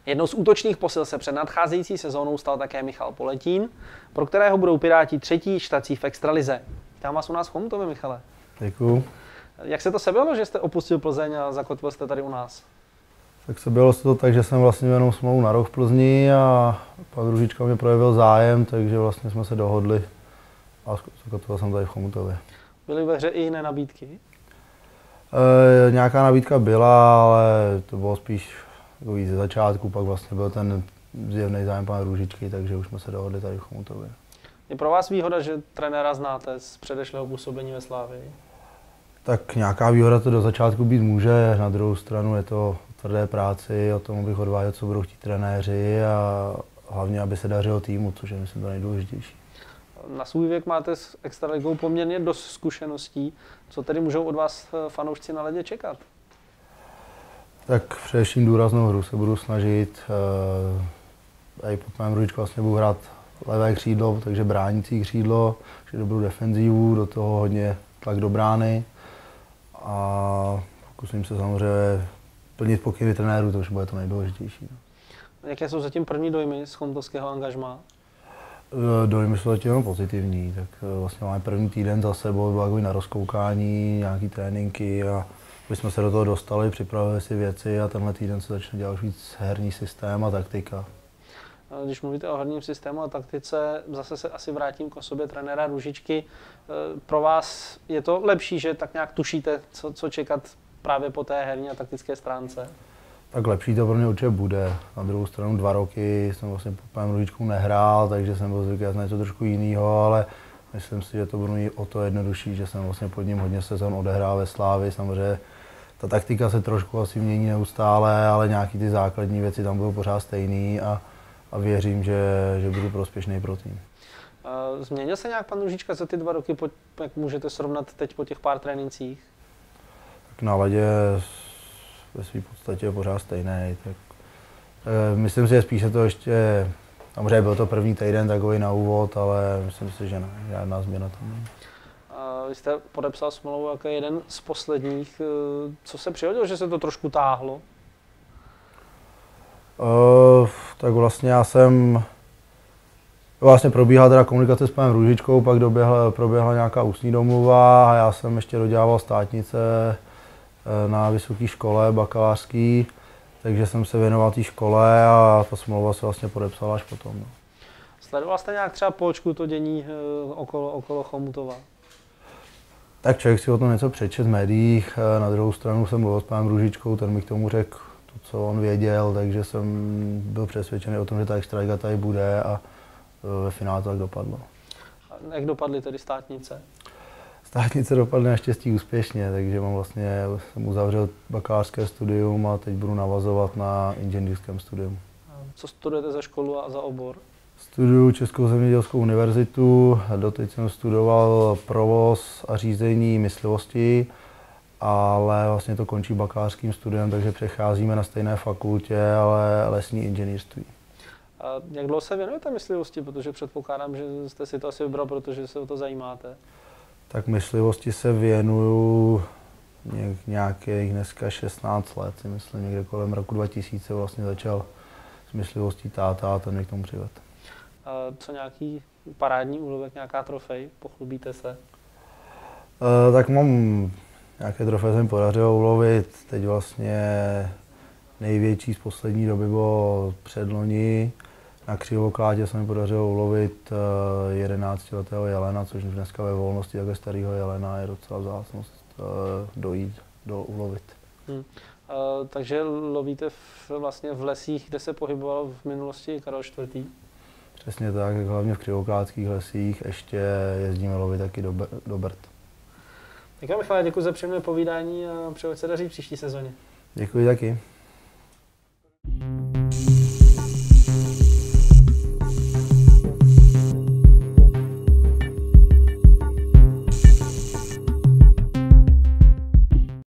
Jednou z útočných posil se před nadcházející sezónou stal také Michal Poletín, pro kterého budou Piráti třetí štací v extralize. Vítám vás u nás v Chomutově, Michale. Děkuju. Jak se to sebělo, že jste opustil Plzeň a zakotvil jste tady u nás? Tak sebělo se to tak, že jsem vlastně jenom smlouvu na rok v Plzni a pan Růžička mě projevil zájem, takže vlastně jsme se dohodli a zakotvil jsem tady v Chomutově. Byly ve hře i jiné nabídky? Nějaká nabídka byla, ale to bylo spíš ze začátku, pak vlastně byl ten zjevný zájem pana Růžičky, takže už jsme se dohodli tady v Chomutově. Je pro vás výhoda, že trenéra znáte z předešlého působení ve Slavii? Tak nějaká výhoda to do začátku být může, na druhou stranu je to o tvrdé práci, o tom, abych odváděl, co budou chtít trenéři a hlavně, aby se dařilo týmu, což je myslím to nejdůležitější. Na svůj věk máte s extraligou poměrně dost zkušeností. Co tedy můžou od vás fanoušci na ledě čekat? Tak především důraznou hru se budu snažit. I pod panem Růžičkou vlastně budu hrát levé křídlo, takže bránící křídlo, že dobrou defenzivu, do toho hodně tlak do brány. A pokusím se samozřejmě plnit pokyny trenérů, to už bude to nejdůležitější. Jaké jsou zatím první dojmy z chomutovského angažmá? Dojmy jsou zatím jenom pozitivní, tak vlastně máme první týden za sebou, bylo takový na rozkoukání, nějaký tréninky a my jsme se do toho dostali, připravili si věci a tenhle týden se začne dělat už víc herní systém a taktika. Když mluvíte o herním systému a taktice, zase se asi vrátím k osobě trenéra Růžičky. Pro vás je to lepší, že tak nějak tušíte, co čekat právě po té herní a taktické stránce? Tak lepší to pro mě určitě bude. Na druhou stranu 2 roky jsem vlastně pod panem Růžičkou nehrál, takže jsem byl zvyklý na něco trošku jiného, ale myslím si, že to bude mít o to jednodušší, že jsem vlastně pod ním hodně sezon odehrál ve Slavii. Samozřejmě ta taktika se trošku asi mění neustále, ale nějaký ty základní věci tam budou pořád stejný a věřím, že budu prospěšný pro tým. Změnil se nějak pan Růžička za ty 2 roky, jak můžete srovnat teď po těch pár trénincích? Tak na ledě ve své podstatě je pořád stejný. Tak myslím si, že spíše to ještě, samozřejmě byl to první týden takový na úvod, ale myslím si, že ne, žádná změna tam není. Vy jste podepsal smlouvu jako jeden z posledních. Co se přihodilo, že se to trošku táhlo? Tak vlastně já jsem probíhala teda komunikace s panem Růžičkou, pak proběhla nějaká ústní domluva a já jsem ještě dodělával státnice na vysoké škole bakalářský, takže jsem se věnoval té škole a ta smlouva se vlastně podepsala až potom. No. Sledoval jste nějak třeba po očku to dění okolo Chomutova? Tak člověk si o tom něco přečet v médiích, na druhou stranu jsem mluvil s panem Růžičkou, ten mi k tomu řekl to, co on věděl, takže jsem byl přesvědčený o tom, že ta extraliga tady bude a ve finále to tak dopadlo. A jak dopadly tedy státnice? Státnice dopadly naštěstí úspěšně, takže jsem uzavřel bakalářské studium a teď budu navazovat na inženýrském studium. Co studujete za školu a za obor? Studuju Českou zemědělskou univerzitu, doteď jsem studoval provoz a řízení myslivosti, ale vlastně to končí bakalářským studiem, takže přecházíme na stejné fakultě, ale lesní inženýrství. A jak dlouho se věnujete myslivosti? Protože předpokládám, že jste si to asi vybral, protože se o to zajímáte. Tak myslivosti se věnuju nějakých dneska 16 let, si myslím, někde kolem roku 2000 vlastně začal s myslivostí táta a ten mě k tomu přivedl. A co nějaký parádní úlovek, nějaká trofej? Pochlubíte se? Tak mám nějaké trofeje, jsem podařilo ulovit. Teď vlastně největší z poslední doby bylo předloni. Na křivoklátě se mi podařilo ulovit 11letého jelena, což dneska ve volnosti takhle starého jelena je docela vzácnost dojít, ulovit. Takže lovíte vlastně v lesích, kde se pohyboval v minulosti Karel IV. Přesně tak, hlavně v křivoklátských lesích, ještě jezdíme lovit taky do Brd. Tak jo, Michale, děkuji za příjemné povídání a přeju, ať se daří příští sezóně. Děkuji taky.